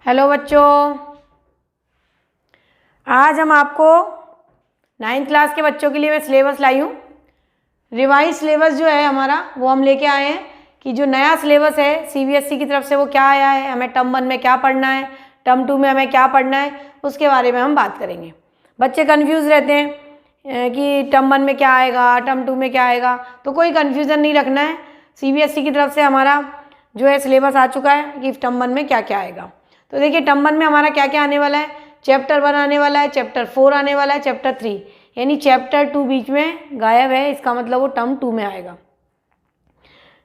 Hello बच्चों, आज हम आपको 9th क्लास के बच्चों के लिए मैं सिलेबस लाई हूँ। रिवाइज सिलेबस जो है हमारा वो हम लेके आए हैं कि जो नया सिलेबस है सीबीएसई की तरफ से वो क्या आया है, हमें टर्म 1 में क्या पढ़ना है, टर्म 2 में हमें क्या पढ़ना है, उसके बारे में हम बात करेंगे। बच्चे कंफ्यूज रहते हैं कि टर्म 1 में क्या आएगा, टर्म 2 में क्या आएगा, तो कोई कन्फ्यूज़न नहीं रखना है। सीबीएसई की तरफ से हमारा जो है सिलेबस आ चुका है कि टर्म 1 में क्या क्या आएगा। तो देखिए टर्म 1 में हमारा क्या क्या आने वाला है, चैप्टर 1 आने वाला है, चैप्टर 4 आने वाला है, चैप्टर 3, यानी चैप्टर 2 बीच में गायब है, इसका मतलब वो टर्म 2 में आएगा।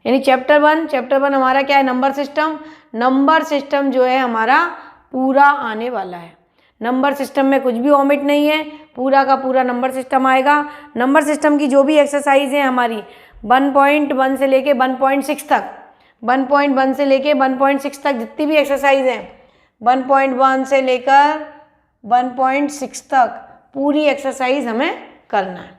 यानी चैप्टर 1 हमारा क्या है, नंबर सिस्टम। नंबर सिस्टम जो है हमारा पूरा आने वाला है। नंबर सिस्टम में कुछ भी ओमिट नहीं है, पूरा का पूरा नंबर सिस्टम आएगा। नंबर सिस्टम की जो भी एक्सरसाइज है हमारी 1.1 से लेके 1.6 तक, 1.1 से लेके 1.6 तक जितनी भी एक्सरसाइज हैं, 1.1 से लेकर 1.6 तक पूरी एक्सरसाइज हमें करना है।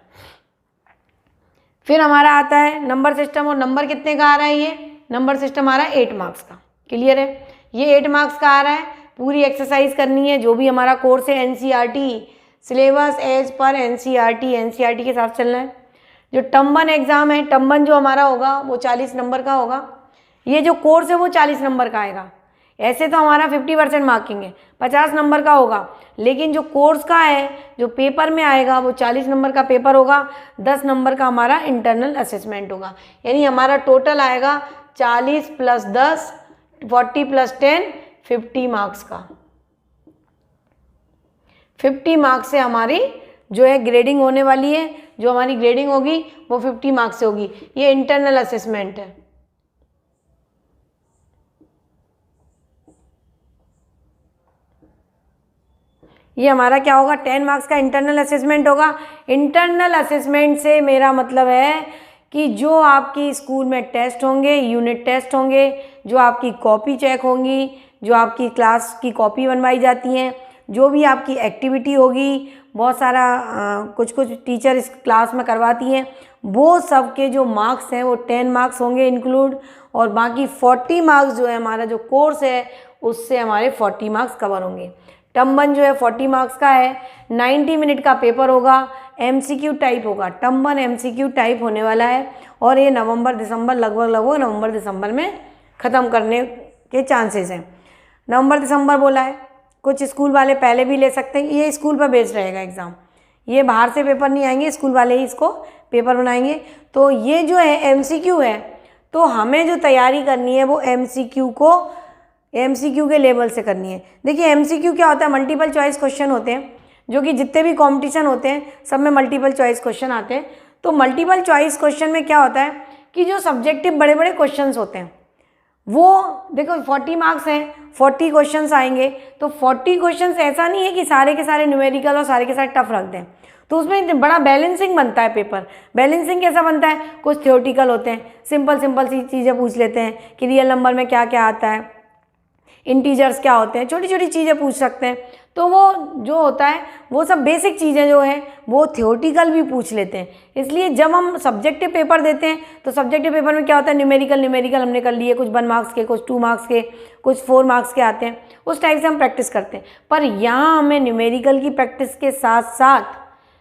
फिर हमारा आता है नंबर सिस्टम, और नंबर कितने का आ रहा है, ये नंबर सिस्टम आ रहा है 8 मार्क्स का। क्लियर है, ये 8 मार्क्स का आ रहा है। पूरी एक्सरसाइज करनी है, जो भी हमारा कोर्स है NCERT syllabus as per NCERT के साथ चलना है। जो टर्म 1 एग्ज़ाम है, टर्म 1 जो हमारा होगा वो 40 नंबर का होगा। ये जो कोर्स है वो 40 नंबर का आएगा। ऐसे तो हमारा 50% मार्किंग है, 50 नंबर का होगा, लेकिन जो कोर्स का है, जो पेपर में आएगा वो 40 नंबर का पेपर होगा। 10 नंबर का हमारा इंटरनल असेसमेंट होगा, यानी हमारा टोटल आएगा 40 + 10 40 + 10 50 मार्क्स का। 50 मार्क्स से हमारी जो है ग्रेडिंग होने वाली है। जो हमारी ग्रेडिंग होगी वो 50 मार्क्स से होगी। ये इंटरनल असेसमेंट है। ये हमारा क्या होगा, 10 मार्क्स का इंटरनल असेसमेंट होगा। इंटरनल असेसमेंट से मेरा मतलब है कि जो आपकी स्कूल में टेस्ट होंगे, यूनिट टेस्ट होंगे, जो आपकी कॉपी चेक होंगी, जो आपकी क्लास की कॉपी बनवाई जाती हैं, जो भी आपकी एक्टिविटी होगी, बहुत सारा कुछ टीचर इस क्लास में करवाती हैं, वो सब के जो मार्क्स हैं वो 10 मार्क्स होंगे इंक्लूड, और बाकी 40 मार्क्स जो है हमारा जो कोर्स है उससे हमारे 40 मार्क्स कवर होंगे। टर्म 1 जो है 40 मार्क्स का है, 90 मिनट का पेपर होगा, एमसीक्यू टाइप होगा। टर्म 1 एमसीक्यू टाइप होने वाला है, और ये नवंबर दिसंबर लगभग नवंबर दिसंबर में ख़त्म करने के चांसेस हैं। नवंबर दिसंबर बोला है, कुछ स्कूल वाले पहले भी ले सकते हैं। ये स्कूल पर बेस्ड रहेगा एग्ज़ाम, ये बाहर से पेपर नहीं आएंगे, स्कूल वाले ही इसको पेपर बनाएंगे। तो ये जो है एमसीक्यू है, तो हमें जो तैयारी करनी है वो एमसीक्यू के लेवल से करनी है। देखिए एमसीक्यू क्या होता है, मल्टीपल चॉइस क्वेश्चन होते हैं, जो कि जितने भी कंपटीशन होते हैं सब में मल्टीपल चॉइस क्वेश्चन आते हैं। तो मल्टीपल चॉइस क्वेश्चन में क्या होता है कि जो सब्जेक्टिव बड़े बड़े क्वेश्चंस होते हैं वो देखो 40 मार्क्स हैं, 40 क्वेश्चंस आएंगे। तो 40 क्वेश्चंस ऐसा नहीं है कि सारे के सारे न्यूमेरिकल और सारे के सारे टफ रख दें, तो उसमें बड़ा बैलेंसिंग बनता है पेपर। बैलेंसिंग कैसा बनता है, कुछ थ्योरेटिकल होते हैं, सिंपल सी चीज़ें पूछ लेते हैं कि रियल नंबर में क्या क्या आता है, इंटीजर्स क्या होते हैं, छोटी छोटी चीज़ें पूछ सकते हैं। तो वो जो होता है वो सब बेसिक चीज़ें जो हैं वो थ्योरेटिकल भी पूछ लेते हैं। इसलिए जब हम सब्जेक्टिव पेपर देते हैं तो सब्जेक्टिव पेपर में क्या होता है, न्यूमेरिकल हमने कर लिए, कुछ 1 मार्क्स के, कुछ 2 मार्क्स के, कुछ 4 मार्क्स के आते हैं, उस टाइप से हम प्रैक्टिस करते हैं। पर यहाँ हमें न्यूमेरिकल की प्रैक्टिस के साथ साथ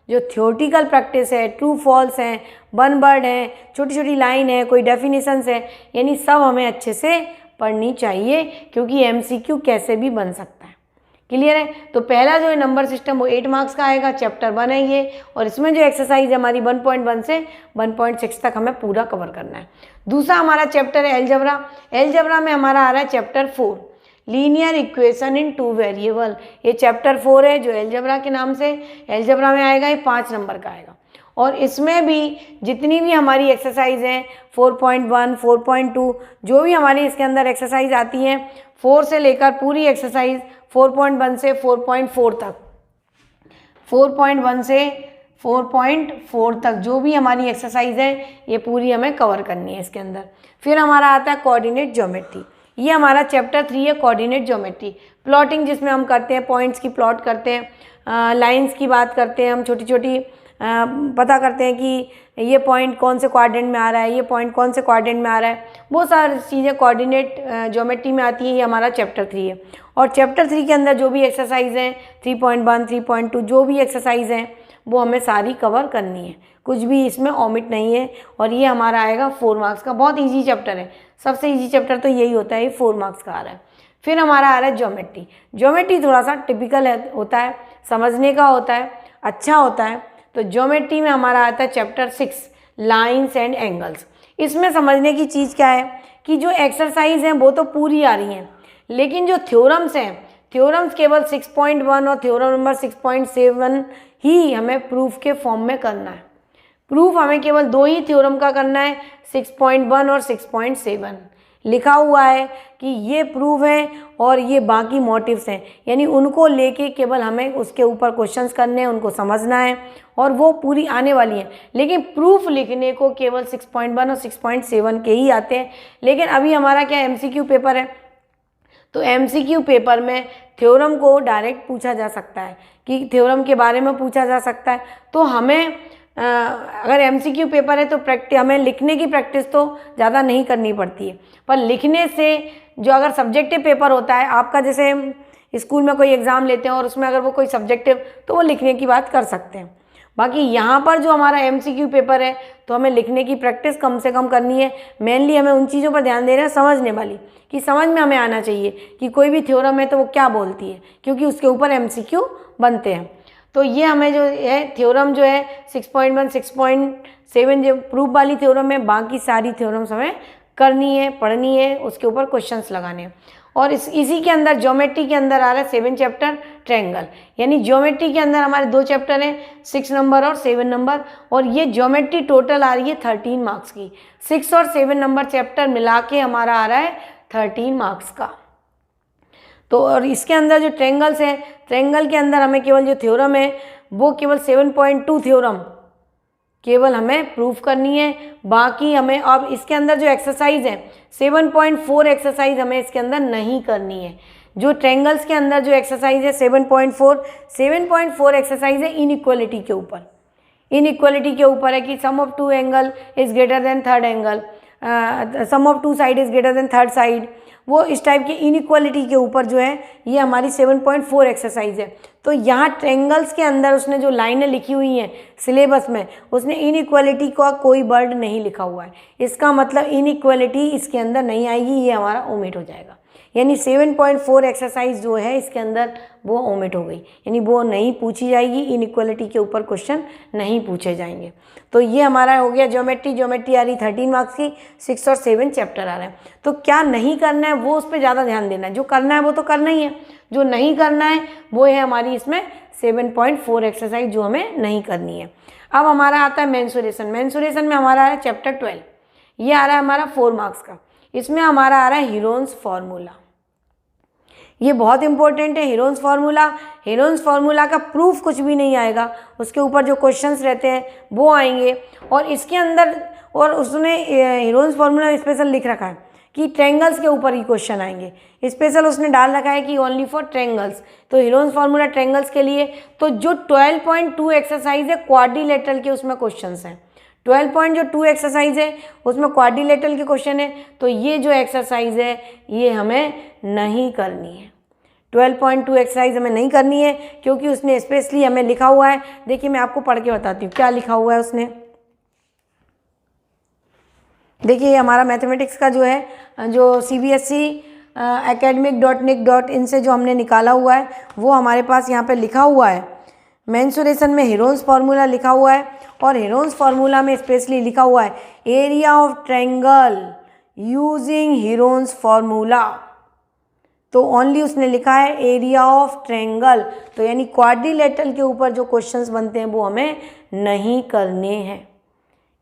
जो थ्योरेटिकल प्रैक्टिस है, ट्रू फॉल्स हैं, 1 वर्ड है, छोटी छोटी लाइन है, कोई डेफिनेशंस है, यानी सब हमें अच्छे से पढ़नी चाहिए, क्योंकि एमसीक्यू कैसे भी बन सकता है। क्लियर है। तो पहला जो है नंबर सिस्टम वो 8 मार्क्स का आएगा, चैप्टर 1 है ये, और इसमें जो एक्सरसाइज है हमारी 1.1 से 1.6 तक हमें पूरा कवर करना है। दूसरा हमारा चैप्टर है एलजेब्रा। एलजेब्रा में हमारा आ रहा है chapter 4, linear equation in 2 variable. ये चैप्टर 4 है जो एलजेब्रा के नाम से एलजेब्रा में आएगा, ये 5 नंबर का आएगा। और इसमें भी जितनी भी हमारी एक्सरसाइज हैं 4.1, 4.2, जो भी हमारी इसके अंदर एक्सरसाइज आती हैं 4 से लेकर पूरी एक्सरसाइज 4.1 से 4.4 तक, 4.1 से 4.4 तक जो भी हमारी एक्सरसाइज है ये पूरी हमें कवर करनी है इसके अंदर। फिर हमारा आता है कोऑर्डिनेट ज्योमेट्री। ये हमारा चैप्टर 3 है, कोऑर्डिनेट ज्योमेट्री। प्लॉटिंग जिसमें हम करते हैं, पॉइंट्स की प्लॉट करते हैं, लाइंस की बात करते हैं हम, छोटी छोटी पता करते हैं कि ये पॉइंट कौन से क्वाड्रेंट में आ रहा है, ये पॉइंट कौन से क्वाड्रेंट में आ रहा है, बहुत सारी चीज़ें कोऑर्डिनेट ज्योमेट्री में आती हैं। ये हमारा चैप्टर 3 है। और चैप्टर 3 के अंदर जो भी एक्सरसाइज हैं 3.1, 3.2 जो भी एक्सरसाइज हैं वो हमें सारी कवर करनी है, कुछ भी इसमें ओमिट नहीं है। और ये हमारा आएगा 4 मार्क्स का। बहुत ईजी चैप्टर है, सबसे ईजी चैप्टर तो यही होता है, ये 4 मार्क्स का आ रहा है। फिर हमारा आ रहा है ज्योमेट्री। ज्योमेट्री थोड़ा सा टिपिकल होता है, समझने का होता है, अच्छा होता है। तो ज्योमेट्री में हमारा आता है चैप्टर 6 लाइन्स एंड एंगल्स। इसमें समझने की चीज़ क्या है कि जो एक्सरसाइज हैं वो तो पूरी आ रही हैं, लेकिन जो थ्योरम्स हैं, थ्योरम्स केवल 6.1 और थ्योरम नंबर 6.7 ही हमें प्रूफ के फॉर्म में करना है। प्रूफ हमें केवल 2 ही थ्योरम का करना है, 6.1 और 6.7। लिखा हुआ है कि ये प्रूफ है और ये बाकी मोटिव्स हैं, यानी उनको लेके केवल हमें उसके ऊपर क्वेश्चंस करने हैं, उनको समझना है और वो पूरी आने वाली हैं। लेकिन प्रूफ लिखने को केवल 6.1 और 6.7 के ही आते हैं। लेकिन अभी हमारा क्या एमसीक्यू पेपर है, तो एमसीक्यू पेपर में थ्योरम को डायरेक्ट पूछा जा सकता है कि थ्योरम के बारे में पूछा जा सकता है। तो हमें अगर एमसीक्यू पेपर है तो हमें लिखने की प्रैक्टिस तो ज़्यादा नहीं करनी पड़ती है, पर लिखने से जो अगर सब्जेक्टिव पेपर होता है आपका, जैसे स्कूल में कोई एग्ज़ाम लेते हैं और उसमें अगर वो कोई सब्जेक्टिव, तो वो लिखने की बात कर सकते हैं। बाकी यहाँ पर जो हमारा एमसीक्यू पेपर है तो हमें लिखने की प्रैक्टिस कम से कम करनी है। मेनली हमें उन चीज़ों पर ध्यान दे रहे हैं समझने वाली, कि समझ में हमें आना चाहिए कि कोई भी थ्योरम है तो वो क्या बोलती है, क्योंकि उसके ऊपर एमसीक्यू बनते हैं। तो ये हमें जो है थ्योरम जो है 6.1, 6.7 जो प्रूफ वाली थ्योरम है, बाकी सारी थ्योरम्स हमें करनी है, पढ़नी है, उसके ऊपर क्वेश्चंस लगाने हैं। और इसी के अंदर ज्योमेट्री के अंदर आ रहा है 7 चैप्टर ट्रायंगल, यानी ज्योमेट्री के अंदर हमारे 2 चैप्टर हैं, 6 नंबर और 7 नंबर। और ये ज्योमेट्री टोटल आ रही है 13 मार्क्स की। 6 और 7 नंबर चैप्टर मिला के हमारा आ रहा है 13 मार्क्स का। तो और इसके अंदर जो ट्रायंगल्स हैं, ट्रायंगल के अंदर हमें केवल जो थ्योरम है वो केवल 7.2 थ्योरम केवल हमें प्रूफ करनी है। बाकी हमें अब इसके अंदर जो एक्सरसाइज है 7.4 एक्सरसाइज हमें इसके अंदर नहीं करनी है। जो ट्रायंगल्स के अंदर जो एक्सरसाइज है 7.4 एक्सरसाइज है इनइक्वालिटी के ऊपर। इनइक्वालिटी के ऊपर है कि sum of 2 angle is greater than third angle, sum of 2 side is greater than third side, वो इस टाइप के इनइक्वालिटी के ऊपर जो है ये हमारी 7.4 एक्सरसाइज है। तो यहाँ ट्रायंगल्स के अंदर उसने जो लाइनें लिखी हुई हैं सिलेबस में, उसने इनइक्वालिटी का कोई वर्ड नहीं लिखा हुआ है। इसका मतलब इनइक्वालिटी इसके अंदर नहीं आएगी, ये हमारा ओमिट हो जाएगा। यानी 7.4 एक्सरसाइज जो है इसके अंदर वो ओमिट हो गई, यानी वो नहीं पूछी जाएगी, इनइक्वालिटी के ऊपर क्वेश्चन नहीं पूछे जाएंगे। तो ये हमारा हो गया ज्योमेट्री। ज्योमेट्री आ रही 13 मार्क्स की, 6 और 7 चैप्टर आ रहे हैं। तो क्या नहीं करना है वो उस पर ज़्यादा ध्यान देना है, जो करना है वो तो करना ही है, जो नहीं करना है वो है हमारी इसमें 7.4 एक्सरसाइज जो हमें नहीं करनी है। अब हमारा आता है मेंसुरेशन। मेंसुरेशन में हमारा आ रहा है चैप्टर 12, ये आ रहा है हमारा 4 मार्क्स का। इसमें हमारा आ रहा है हीरोन्स फार्मूला। ये बहुत इंपॉर्टेंट है हीरोन्स फार्मूला। हीरोन्स फार्मूला का प्रूफ कुछ भी नहीं आएगा, उसके ऊपर जो क्वेश्चंस रहते हैं वो आएंगे। और इसके अंदर और उसने हीरोन्स फार्मूला स्पेशल लिख रखा है कि ट्रायंगल्स के ऊपर ही क्वेश्चन आएंगे, स्पेशल उसने डाल रखा है कि ओनली फॉर ट्रायंगल्स। तो हीरोन्स फार्मूला ट्रायंगल्स के लिए। तो जो 12.2 एक्सरसाइज है क्वाड्रिलेटरल के उसमें क्वेश्चंस हैं। 12.2 एक्सरसाइज है उसमें क्वाड्रिलेटरल के क्वेश्चन है। तो ये जो एक्सरसाइज है ये हमें नहीं करनी है। 12.2 एक्सरसाइज हमें नहीं करनी है, क्योंकि उसने स्पेशली हमें लिखा हुआ है। देखिए मैं आपको पढ़ के बताती हूँ क्या लिखा हुआ है उसने। देखिए ये हमारा मैथमेटिक्स का जो है, जो CBSE academic.nic.in से जो हमने निकाला हुआ है वो हमारे पास यहाँ पे लिखा हुआ है। मेंसुरेशन में हीरोन्स फार्मूला लिखा हुआ है, और हीरोन्स फार्मूला में स्पेशली लिखा हुआ है area of triangle using Heron's formula. तो ओनली उसने लिखा है एरिया ऑफ ट्रायंगल। तो यानी क्वाड्रिलेटरल के ऊपर जो क्वेश्चंस बनते हैं वो हमें नहीं करने हैं।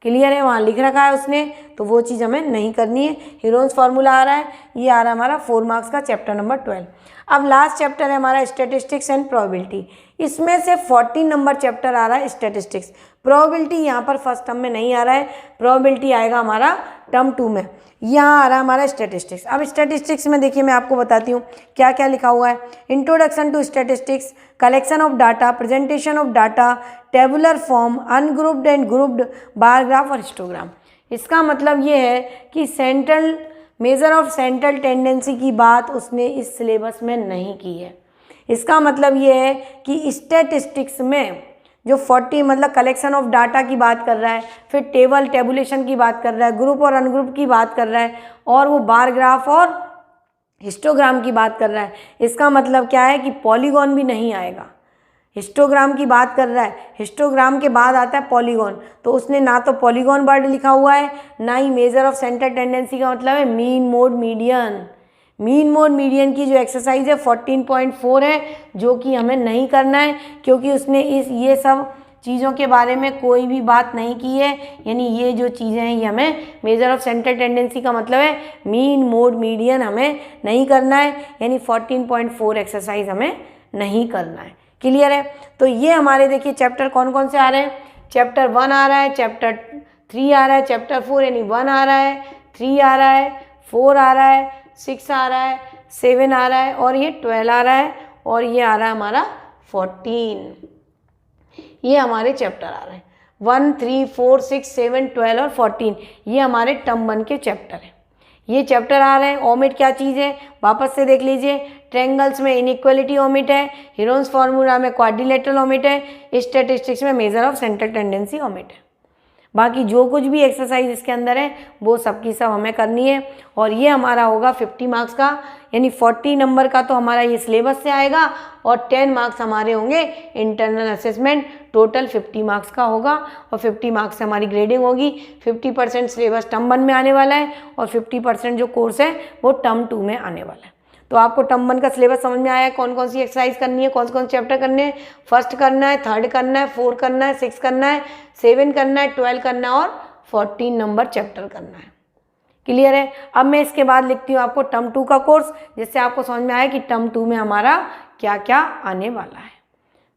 क्लियर है, वहाँ लिख रखा है उसने, तो वो चीज़ हमें नहीं करनी है। हीरोन्स फार्मूला आ रहा है, ये आ रहा है हमारा 4 मार्क्स का चैप्टर नंबर 12। अब लास्ट चैप्टर है हमारा स्टैटिस्टिक्स एंड प्रोबेबिलिटी। इसमें से 14 नंबर चैप्टर आ रहा है स्टैटिस्टिक्स। प्रोबेबिलिटी यहाँ पर फर्स्ट टर्म में नहीं आ रहा है, प्रोबेबिलिटी आएगा हमारा टर्म 2 में। यहाँ आ रहा है हमारा स्टैटिस्टिक्स। अब स्टैटिस्टिक्स में देखिए मैं आपको बताती हूँ क्या क्या लिखा हुआ है। Introduction to statistics, collection of data, presentation of data, tabular form, ungrouped and grouped, bar graph और हिस्टोग्राम। इसका मतलब ये है कि central measure of central tendency की बात उसने इस सिलेबस में नहीं की है। इसका मतलब ये है कि स्टैटिस्टिक्स में जो 40 मतलब कलेक्शन ऑफ डाटा की बात कर रहा है, फिर टेबुलेशन की बात कर रहा है, ग्रुप और अनग्रुप की बात कर रहा है, और वो बार ग्राफ और हिस्टोग्राम की बात कर रहा है। इसका मतलब क्या है कि पॉलीगॉन भी नहीं आएगा। हिस्टोग्राम की बात कर रहा है, हिस्टोग्राम के बाद आता है पॉलीगॉन, तो उसने ना तो पॉलीगॉन वर्ड लिखा हुआ है, ना ही मेजर ऑफ सेंट्रल टेंडेंसी का मतलब है mean mode median. Mean mode median की जो एक्सरसाइज है 14.4 है, जो कि हमें नहीं करना है, क्योंकि उसने ये सब चीज़ों के बारे में कोई भी बात नहीं की है। यानी ये जो चीज़ें हैं ये हमें मेजर ऑफ सेंट्रल टेंडेंसी का मतलब है मीन मोड मीडियन हमें नहीं करना है, यानी 14.4 एक्सरसाइज हमें नहीं करना है। क्लियर है? तो ये हमारे देखिए चैप्टर कौन कौन से आ रहे हैं। चैप्टर 1 आ रहा है, चैप्टर 3 आ रहा है, चैप्टर 4 यानी 1 आ रहा है, 3 आ रहा है, 4 आ रहा है, 6 आ रहा है, 7 आ रहा है, और ये 12 आ रहा है, और ये आ रहा है हमारा 14। ये हमारे चैप्टर आ रहे हैं 1, 3, 4, 6, 7, 12 और 14। ये हमारे टर्म 1 के चैप्टर हैं। ये चैप्टर आ रहे हैं। ओमिट क्या चीज़ है वापस से देख लीजिए। ट्रायंगल्स में इनइक्वालिटी ओमिट है, हीरोन्स फार्मूला में क्वाड्रिलेटरल ओमिट है, स्टैटिस्टिक्स में major of central tendency omit है। बाकी जो कुछ भी एक्सरसाइज इसके अंदर है वो सब की सब हमें करनी है, और ये हमारा होगा 50 मार्क्स का, यानी 40 नंबर का तो हमारा ये सिलेबस से आएगा, और 10 मार्क्स हमारे होंगे इंटरनल असेसमेंट। टोटल 50 मार्क्स का होगा, और 50 मार्क्स से हमारी ग्रेडिंग होगी। 50% सिलेबस टर्म 1 में आने वाला है, और 50% जो कोर्स है वो टर्म 2 में आने वाला है। तो आपको टर्म 1 का सिलेबस समझ में आया है, कौन कौन सी एक्सरसाइज करनी है, कौन कौन से चैप्टर करने हैं। फर्स्ट करना है, थर्ड करना है, 4 करना है, 6 करना है, 7 करना है, 12 करना है, और 14 नंबर चैप्टर करना है। क्लियर है? अब मैं इसके बाद लिखती हूँ आपको टर्म 2 का कोर्स, जिससे आपको समझ में आए कि टर्म 2 में हमारा क्या क्या आने वाला है।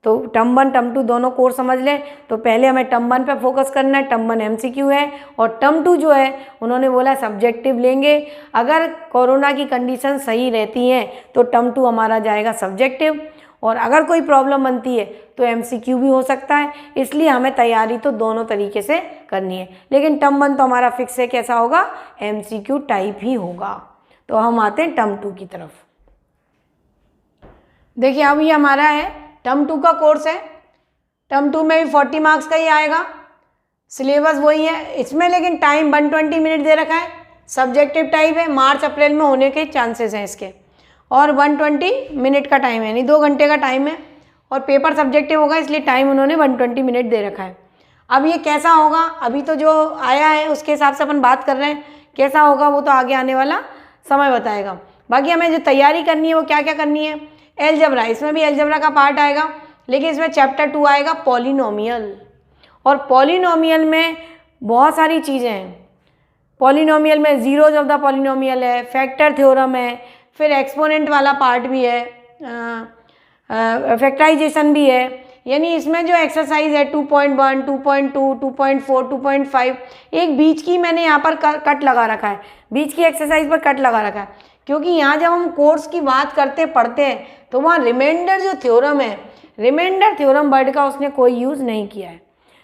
तो टर्म 1 टर्म 2 दोनों कोर्स समझ लें। तो पहले हमें टर्म 1 पे फोकस करना है। टर्म 1 MCQ है, और टर्म 2 जो है उन्होंने बोला सब्जेक्टिव लेंगे। अगर कोरोना की कंडीशन सही रहती हैं तो टर्म 2 हमारा जाएगा सब्जेक्टिव, और अगर कोई प्रॉब्लम बनती है तो MCQ भी हो सकता है। इसलिए हमें तैयारी तो दोनों तरीके से करनी है, लेकिन टर्म 1 तो हमारा फिक्स है कैसा होगा, MCQ टाइप ही होगा। तो हम आते हैं टर्म 2 की तरफ। देखिए अब ये हमारा है टर्म 2 का कोर्स है। टर्म 2 में भी 40 मार्क्स का ही आएगा, सिलेबस वही है इसमें, लेकिन टाइम 120 मिनट दे रखा है। सब्जेक्टिव टाइप है, मार्च अप्रैल में होने के चांसेस हैं इसके, और 120 मिनट का टाइम है, यानी 2 घंटे का टाइम है, और पेपर सब्जेक्टिव होगा, इसलिए टाइम उन्होंने 120 मिनट दे रखा है। अब ये कैसा होगा, अभी तो जो आया है उसके हिसाब से अपन बात कर रहे हैं, कैसा होगा वो तो आगे आने वाला समय बताएगा। बाकी हमें जो तैयारी करनी है वो क्या क्या करनी है। एलजेब्रा, इसमें भी एलजेब्रा का पार्ट आएगा, लेकिन इसमें चैप्टर 2 आएगा पॉलिनोमियल, और पॉलिनोमियल में बहुत सारी चीज़ें हैं। पॉलिनोमियल में जीरोज ऑफ द पॉलिनोमियल है, फैक्टर थ्योरम है, फिर एक्सपोनेंट वाला पार्ट भी है, फैक्टराइजेशन भी है। यानी इसमें जो एक्सरसाइज है 2.1, 2.2, 2.4, 2.5, एक बीच की मैंने यहाँ पर कट लगा रखा है, बीच की एक्सरसाइज पर कट लगा रखा है, क्योंकि यहाँ जब हम कोर्स की बात करते पढ़ते हैं तो वहाँ रिमाइंडर जो थ्योरम है, रिमाइंडर थ्योरम वर्ड का उसने कोई यूज़ नहीं किया है।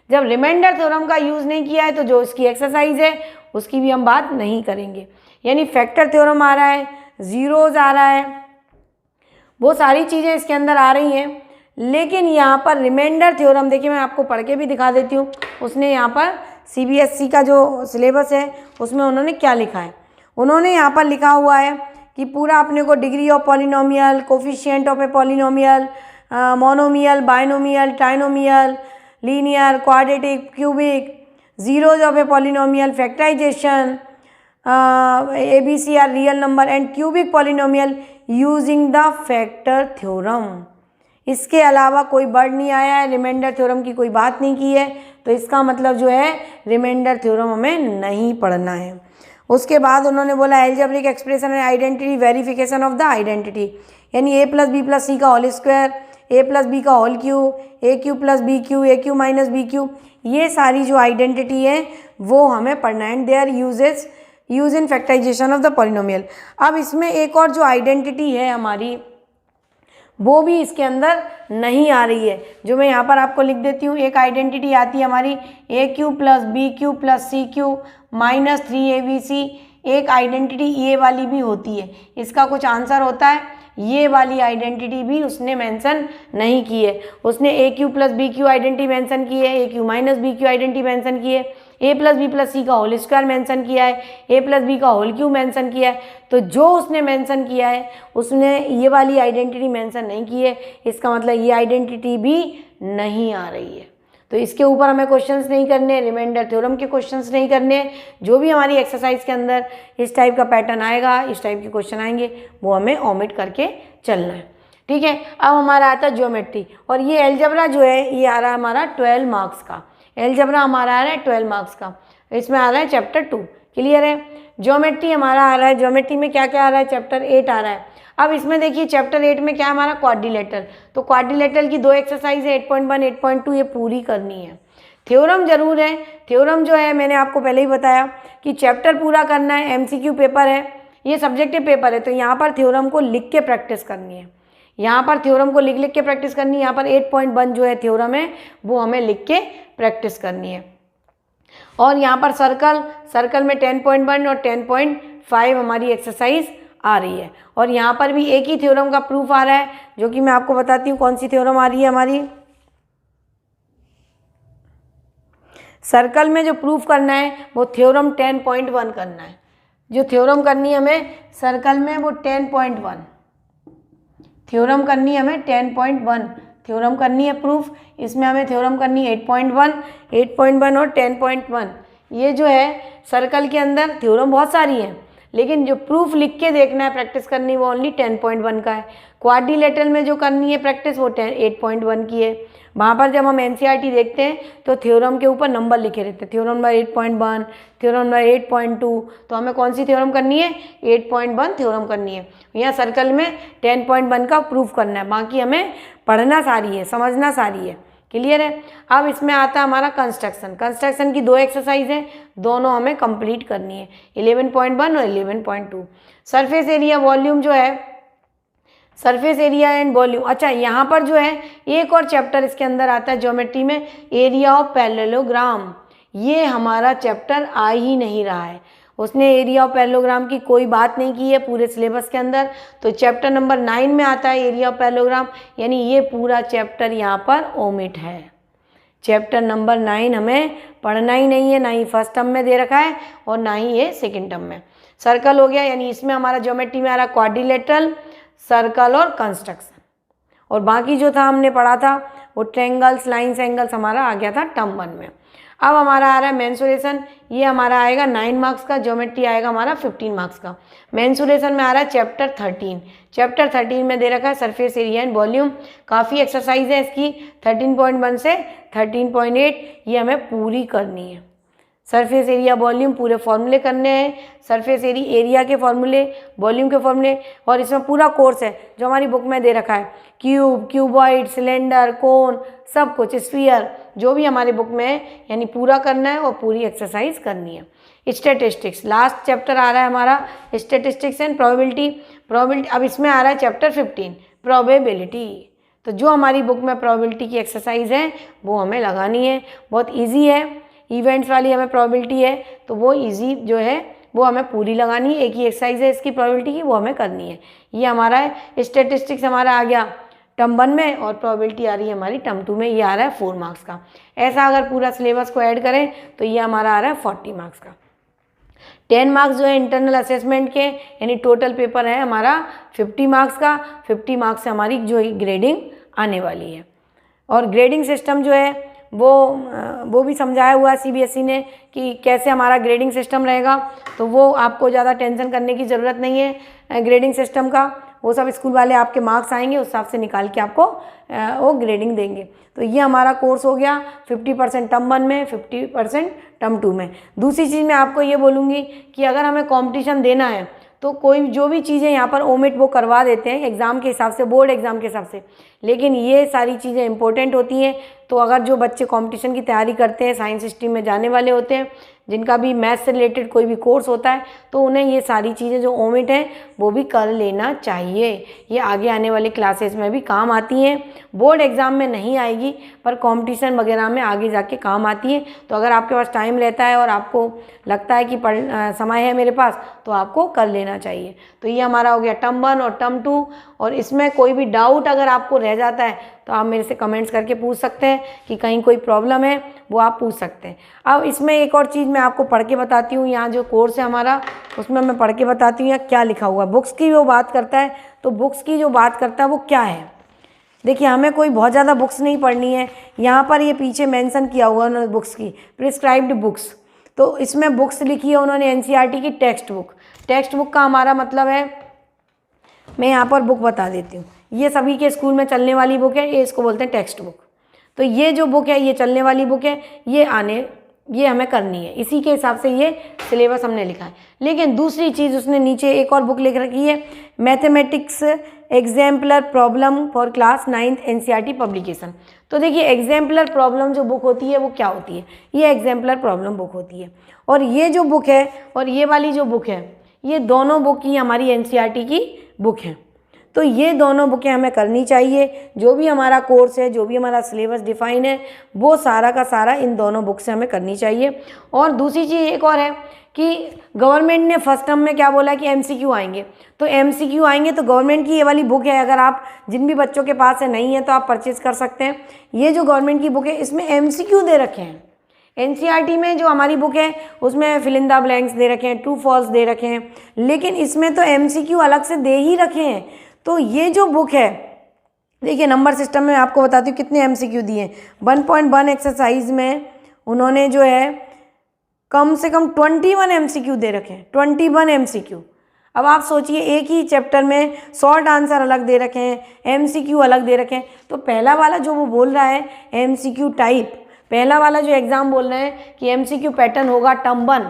जब रिमाइंडर थ्योरम का यूज़ नहीं किया है तो जो इसकी एक्सरसाइज है उसकी भी हम बात नहीं करेंगे। यानी फैक्टर थ्योरम आ रहा है, जीरोज आ रहा है, वो सारी चीज़ें इसके अंदर आ रही हैं, लेकिन यहाँ पर रिमाइंडर थ्योरम देखिए मैं आपको पढ़ के भी दिखा देती हूँ। उसने यहाँ पर CBSE का जो सिलेबस है उसमें उन्होंने क्या लिखा है। उन्होंने यहाँ पर लिखा हुआ है कि पूरा अपने को degree of polynomial, coefficient of a polynomial, monomial, binomial, trinomial, linear, quadratic, cubic, zeros of a polynomial, factorisation, ABC are real number and cubic polynomial using the factor theorem. इसके अलावा कोई वर्ड नहीं आया है, रिमाइंडर थ्योरम की कोई बात नहीं की है, तो इसका मतलब जो है रिमाइंडर थ्योरम हमें नहीं पढ़ना है। उसके बाद उन्होंने बोला algebraic expression and identity, verification of the identity, यानी A + B + C का whole square, A plus B का whole cube, A cube plus B cube, A cube minus B cube, ये सारी जो आइडेंटिटी है वो हमें पढ़ना है। Their use in factorisation of the polynomial. अब इसमें एक और जो आइडेंटिटी है हमारी वो भी इसके अंदर नहीं आ रही है, जो मैं यहाँ पर आपको लिख देती हूँ। एक आइडेंटिटी आती है हमारी A cube plus B cube plus C cube minus 3abc। एक आइडेंटिटी ये वाली भी होती है, इसका कुछ आंसर होता है। ये वाली आइडेंटिटी भी उसने मेंशन नहीं की है। उसने A cube plus B cube identity mention की है, A cube minus B cube identity mention की है, A plus B plus C का होल स्क्वायर मेंशन किया है, ए प्लस बी का होल क्यूब मेंशन किया है। तो जो उसने मेंशन किया है उसने ये वाली आइडेंटिटी मेंशन नहीं की है, इसका मतलब ये आइडेंटिटी भी नहीं आ रही है। तो इसके ऊपर हमें क्वेश्चंस नहीं करने, रिमाइंडर थ्योरम के क्वेश्चंस नहीं करने। जो भी हमारी एक्सरसाइज के अंदर इस टाइप का पैटर्न आएगा, इस टाइप के क्वेश्चन आएंगे, वो हमें ओमिट करके चलना है, ठीक है। अब हमारा आता है ज्योमेट्री, और ये एलजेब्रा जो है ये आ रहा है हमारा 12 मार्क्स का। एलजेब्रा हमारा आ रहा है 12 मार्क्स का, इसमें आ रहा है चैप्टर 2, क्लियर है। ज्योमेट्री हमारा आ रहा है, ज्योमेट्री में क्या क्या आ रहा है, चैप्टर 8 आ रहा है। अब इसमें देखिए चैप्टर 8 में क्या हमारा क्वाड्रिलेटरल, तो क्वाड्रिलेटरल की 2 एक्सरसाइज है 8.1 8.2 ये पूरी करनी है। थ्योरम जरूर है, थ्योरम जो है मैंने आपको पहले ही बताया कि चैप्टर पूरा करना है, एमसीक्यू पेपर है, ये सब्जेक्टिव पेपर है, तो यहाँ पर थ्योरम को लिख के प्रैक्टिस करनी है। यहाँ पर थ्योरम को लिख के प्रैक्टिस करनी है। यहाँ पर 8.1 जो है थ्योरम है वो हमें लिख के प्रैक्टिस करनी है। और यहाँ पर सर्कल में 10.1 और 10.5 हमारी एक्सरसाइज आ रही है। और यहाँ पर भी एक ही थ्योरम का प्रूफ आ रहा है, जो कि मैं आपको बताती हूँ कौन सी थ्योरम आ रही है हमारी। सर्कल में जो प्रूफ करना है वो थ्योरम 10.1 करना है। जो थ्योरम करनी है हमें सर्कल में वो 10.1 थ्योरम करनी है, हमें 10.1 थ्योरम करनी है प्रूफ। इसमें हमें थ्योरम करनी है 8.1 और 10.1। ये जो है सर्कल के अंदर थ्योरम बहुत सारी है, लेकिन जो प्रूफ लिख के देखना है, प्रैक्टिस करनी वो ओनली 10.1 का है। क्वाड्रिलेटरल में जो करनी है प्रैक्टिस वो 8.1 की है। वहाँ पर जब हम एनसीईआरटी देखते हैं तो थ्योरम के ऊपर नंबर लिखे रहते हैं, थ्योरम नंबर 8.1, थ्योरम नंबर 8.2, तो हमें कौन सी थ्योरम करनी है, 8.1 थ्योरम करनी है। यहाँ सर्कल में 10.1 का प्रूफ करना है, बाकी हमें पढ़ना सारी है, समझना सारी है, क्लियर है। अब इसमें आता है हमारा कंस्ट्रक्शन की 2 एक्सरसाइज है, दोनों हमें कंप्लीट करनी है, 11.1 और 11.2। सरफेस एरिया वॉल्यूम जो है, सरफेस एरिया एंड वॉल्यूम। अच्छा, यहाँ पर जो है एक और चैप्टर इसके अंदर आता है ज्योमेट्री में, एरिया ऑफ पैरेललोग्राम। ये हमारा चैप्टर आ ही नहीं रहा है, उसने एरिया ऑफ पैरेललोग्राम की कोई बात नहीं की है पूरे सिलेबस के अंदर। तो चैप्टर नंबर 9 में आता है एरिया ऑफ पैरेललोग्राम, यानी ये पूरा चैप्टर यहाँ पर ओमिट है। चैप्टर नंबर 9 हमें पढ़ना ही नहीं है, ना ही फर्स्ट टर्म में दे रखा है और ना ही ये सेकेंड टर्म में। सर्कल हो गया, यानी इसमें हमारा ज्योमेट्री में आ रहा क्वाड्रिलेटरल, सर्कल और कंस्ट्रक्शन, और बाकी जो था हमने पढ़ा था वो ट्रायंगल्स, लाइन्स, एंगल्स हमारा आ गया था टर्म 1 में। अब हमारा आ रहा है मेंसुरेशन, ये हमारा आएगा 9 मार्क्स का, ज्योमेट्री आएगा हमारा 15 मार्क्स का। मेंसुरेशन में आ रहा है चैप्टर 13, चैप्टर 13 में दे रखा है सरफेस एरिया एंड वॉल्यूम। काफ़ी एक्सरसाइज है इसकी, 13.1 से 13.8 ये हमें पूरी करनी है। सरफेस एरिया वॉल्यूम पूरे फॉर्मूले करने हैं, सरफेस एरिया के फॉर्मूले, वॉल्यूम के फॉर्मूले, और इसमें पूरा कोर्स है जो हमारी बुक में दे रखा है, क्यूब, क्यूबॉइड, सिलेंडर, कोन, सब कुछ, स्फीयर, जो भी हमारी बुक में है, यानी पूरा करना है और पूरी एक्सरसाइज करनी है। स्टैटिस्टिक्स लास्ट चैप्टर आ रहा है हमारा, स्टैटिस्टिक्स एंड प्रोबेबिलिटी। अब इसमें आ रहा है चैप्टर 15 प्रोबेबिलिटी। तो जो हमारी बुक में प्रोबेबिलिटी की एक्सरसाइज है वो हमें लगानी है, बहुत ईजी है। इवेंट्स वाली हमें प्रोबेबिलिटी है तो वो इजी जो है वो हमें पूरी लगानी है, एक ही एक्सरसाइज है इसकी प्रोबेबिलिटी की, वो हमें करनी है। ये हमारा है स्टैटिस्टिक्स, हमारा आ गया टर्म 1 में, और प्रोबेबिलिटी आ रही है हमारी टर्म 2 में, ये आ रहा है 4 मार्क्स का। ऐसा अगर पूरा सिलेबस को ऐड करें तो ये हमारा आ रहा है 40 मार्क्स का। 10 मार्क्स जो है इंटरनल असेसमेंट के, यानी टोटल पेपर है हमारा 50 मार्क्स का। 50 मार्क्स से हमारी जो ग्रेडिंग आने वाली है। और ग्रेडिंग सिस्टम जो है वो भी समझाया हुआ है सीबीएसई ने कि कैसे हमारा ग्रेडिंग सिस्टम रहेगा, तो वो आपको ज़्यादा टेंशन करने की ज़रूरत नहीं है ग्रेडिंग सिस्टम का। वो सब स्कूल वाले आपके मार्क्स आएंगे उस हिसाब से निकाल के आपको वो ग्रेडिंग देंगे। तो ये हमारा कोर्स हो गया 50% टर्म 1 में, 50% टर्म 2 में। दूसरी चीज़ मैं आपको ये बोलूँगी कि अगर हमें कॉम्पिटिशन देना है तो कोई जो भी चीज़ें यहाँ पर ओमिट वो करवा देते हैं एग्ज़ाम के हिसाब से, बोर्ड एग्ज़ाम के हिसाब से, लेकिन ये सारी चीज़ें इंपॉर्टेंट होती हैं। तो अगर जो बच्चे कंपटीशन की तैयारी करते हैं, साइंस स्ट्रीम में जाने वाले होते हैं, जिनका भी मैथ से रिलेटेड कोई भी कोर्स होता है, तो उन्हें ये सारी चीज़ें जो ओमिट हैं वो भी कर लेना चाहिए। ये आगे आने वाली क्लासेस में भी काम आती हैं, बोर्ड एग्ज़ाम में नहीं आएगी पर कंपटीशन वगैरह में आगे जाके काम आती है। तो अगर आपके पास टाइम रहता है और आपको लगता है कि समय है मेरे पास, तो आपको कर लेना चाहिए। तो ये हमारा हो गया टर्म 1 और टर्म 2। और इसमें कोई भी डाउट अगर आपको रह जाता है तो आप मेरे से कमेंट्स करके पूछ सकते हैं कि कहीं कोई प्रॉब्लम है, वो आप पूछ सकते हैं। अब इसमें एक और चीज़ मैं आपको पढ़ के बताती हूँ, यहाँ जो कोर्स है हमारा उसमें मैं पढ़ के बताती हूँ यहाँ क्या लिखा हुआ है। बुक्स की वो बात करता है, तो बुक्स की जो बात करता है वो क्या है, देखिए हमें कोई बहुत ज़्यादा बुक्स नहीं पढ़नी है। यहाँ पर ये पीछे मेंशन किया हुआ है उन्होंने बुक्स की, प्रिस्क्राइब्ड बुक्स। तो इसमें बुक्स लिखी है उन्होंने एनसीईआरटी की टेक्स्ट बुक। टेक्स्ट बुक का हमारा मतलब है, मैं यहाँ पर बुक बता देती हूँ, ये सभी के स्कूल में चलने वाली बुक है, ये इसको बोलते हैं टेक्स्ट बुक। तो ये जो बुक है ये चलने वाली बुक है, ये हमें करनी है, इसी के हिसाब से ये सिलेबस हमने लिखा है। लेकिन दूसरी चीज़ उसने नीचे एक और बुक लिख रखी है, mathematics exemplar problem for class 9th NCERT publication. तो देखिए एग्जाम्पलर प्रॉब्लम जो बुक होती है वो क्या होती है, ये एग्जाम्पलर प्रॉब्लम बुक होती है। और ये जो बुक है और ये वाली जो बुक है, ये दोनों बुक ही हमारी एनसीईआरटी की बुक है। तो ये दोनों बुकें हमें करनी चाहिए। जो भी हमारा कोर्स है, जो भी हमारा सिलेबस डिफाइन है, वो सारा का सारा इन दोनों बुक से हमें करनी चाहिए। और दूसरी चीज़ एक और है कि गवर्नमेंट ने फर्स्ट टर्म में क्या बोला कि एमसीक्यू आएंगे, तो एमसीक्यू आएंगे तो गवर्नमेंट की ये वाली बुक है, अगर आप जिन भी बच्चों के पास है नहीं है तो आप परचेज़ कर सकते हैं। ये जो गवर्नमेंट की बुक है इसमें एमसीक्यू दे रखे हैं। एनसीईआरटी में जो हमारी बुक है उसमें फिल इन द ब्लैंक्स दे रखे हैं, ट्रू फॉल्स दे रखे हैं, लेकिन इसमें तो एमसीक्यू अलग से दे ही रखे हैं। तो ये जो बुक है, देखिए नंबर सिस्टम में आपको बताती हूँ कितने एमसीक्यू दिए हैं। 1.1 एक्सरसाइज में उन्होंने जो है कम से कम 21 एमसीक्यू दे रखे हैं, 21 एमसीक्यू। अब आप सोचिए एक ही चैप्टर में शॉर्ट आंसर अलग दे रखे हैं, एमसीक्यू अलग दे रखे हैं। तो पहला वाला जो वो बोल रहा है एमसीक्यू टाइप, पहला वाला जो एग्ज़ाम बोल रहे हैं कि एमसीक्यू पैटर्न होगा टर्म 1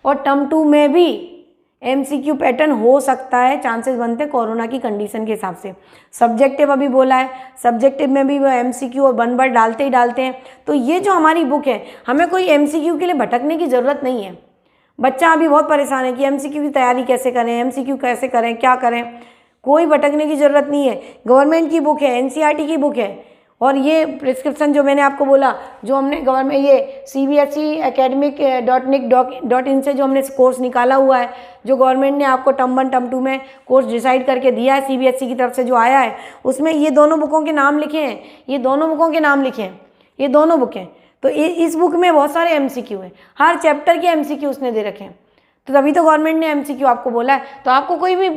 और टर्म 2 में भी एमसीक्यू पैटर्न हो सकता है, चांसेस बनते हैं कोरोना की कंडीशन के हिसाब से। सब्जेक्टिव अभी बोला है, सब्जेक्टिव में भी वो एमसीक्यू और 1 वर्ड डालते ही डालते हैं। तो ये जो हमारी बुक है, हमें कोई एमसीक्यू के लिए भटकने की ज़रूरत नहीं है। बच्चा अभी बहुत परेशान है कि एमसीक्यू की तैयारी कैसे करें, एमसीक्यू कैसे करें, क्या करें, कोई भटकने की ज़रूरत नहीं है। गवर्नमेंट की बुक है, एनसीईआरटी की बुक है। और ये प्रिस्क्रिप्शन जो मैंने आपको बोला, जो हमने गवर्नमेंट ये CBSE academic.nic.in से जो हमने कोर्स निकाला हुआ है, जो गवर्नमेंट ने आपको टर्म 1 टर्म 2 में कोर्स डिसाइड करके दिया है, CBSE की तरफ से जो आया है, उसमें ये दोनों बुकों के नाम लिखे हैं, ये दोनों बुकों के नाम लिखे हैं, ये दोनों बुकें। तो इस बुक में बहुत सारे एमसीक्यू हैं, हर चैप्टर के एमसीक्यू उसने दे रखे हैं। तो तभी तो गवर्नमेंट ने एमसीक्यू आपको बोला है। तो आपको कोई भी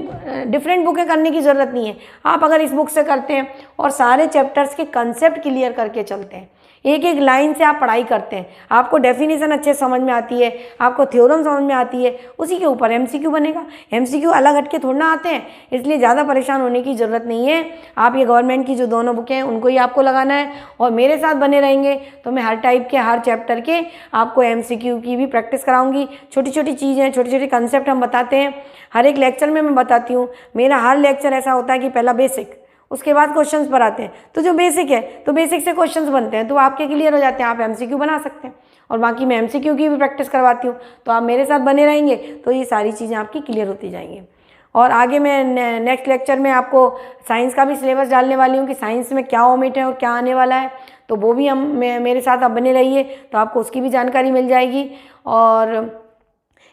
डिफरेंट बुकें करने की ज़रूरत नहीं है। आप अगर इस बुक से करते हैं और सारे चैप्टर्स के कंसेप्ट क्लियर करके चलते हैं, एक एक लाइन से आप पढ़ाई करते हैं, आपको डेफिनेशन अच्छे समझ में आती है, आपको थ्योरम समझ में आती है, उसी के ऊपर एमसीक्यू बनेगा। एमसीक्यू अलग हटके थोड़ा ना आते हैं, इसलिए ज़्यादा परेशान होने की ज़रूरत नहीं है। आप ये गवर्नमेंट की जो दोनों बुकें हैं उनको ही आपको लगाना है और मेरे साथ बने रहेंगे तो मैं हर टाइप के, हर चैप्टर के आपको एमसीक्यू की भी प्रैक्टिस कराऊंगी। छोटी छोटी चीज़ें, छोटे छोटे कंसेप्ट हम बताते हैं, हर एक लेक्चर में मैं बताती हूँ। मेरा हर लेक्चर ऐसा होता है कि पहला बेसिक, उसके बाद क्वेश्चंस पर आते हैं। तो जो बेसिक है तो बेसिक से क्वेश्चंस बनते हैं, तो आपके क्लियर हो जाते हैं, आप एमसीक्यू बना सकते हैं। और बाकी मैं एमसीक्यू की भी प्रैक्टिस करवाती हूँ, तो आप मेरे साथ बने रहेंगे तो ये सारी चीज़ें आपकी क्लियर होती जाएंगी। और आगे मैं नेक्स्ट लेक्चर में आपको साइंस का भी सिलेबस डालने वाली हूँ कि साइंस में क्या ओमिट है और क्या आने वाला है, तो वो भी मेरे साथ आप बने रहिए, तो आपको उसकी भी जानकारी मिल जाएगी। और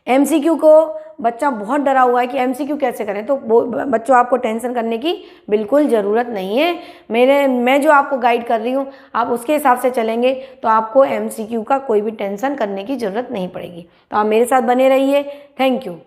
एमसीक्यू को बच्चा बहुत डरा हुआ है कि एमसीक्यू कैसे करें, तो वो बच्चों आपको टेंशन करने की बिल्कुल ज़रूरत नहीं है। मैं जो आपको गाइड कर रही हूँ, आप उसके हिसाब से चलेंगे तो आपको एमसीक्यू का कोई भी टेंशन करने की ज़रूरत नहीं पड़ेगी। तो आप मेरे साथ बने रहिए। Thank you.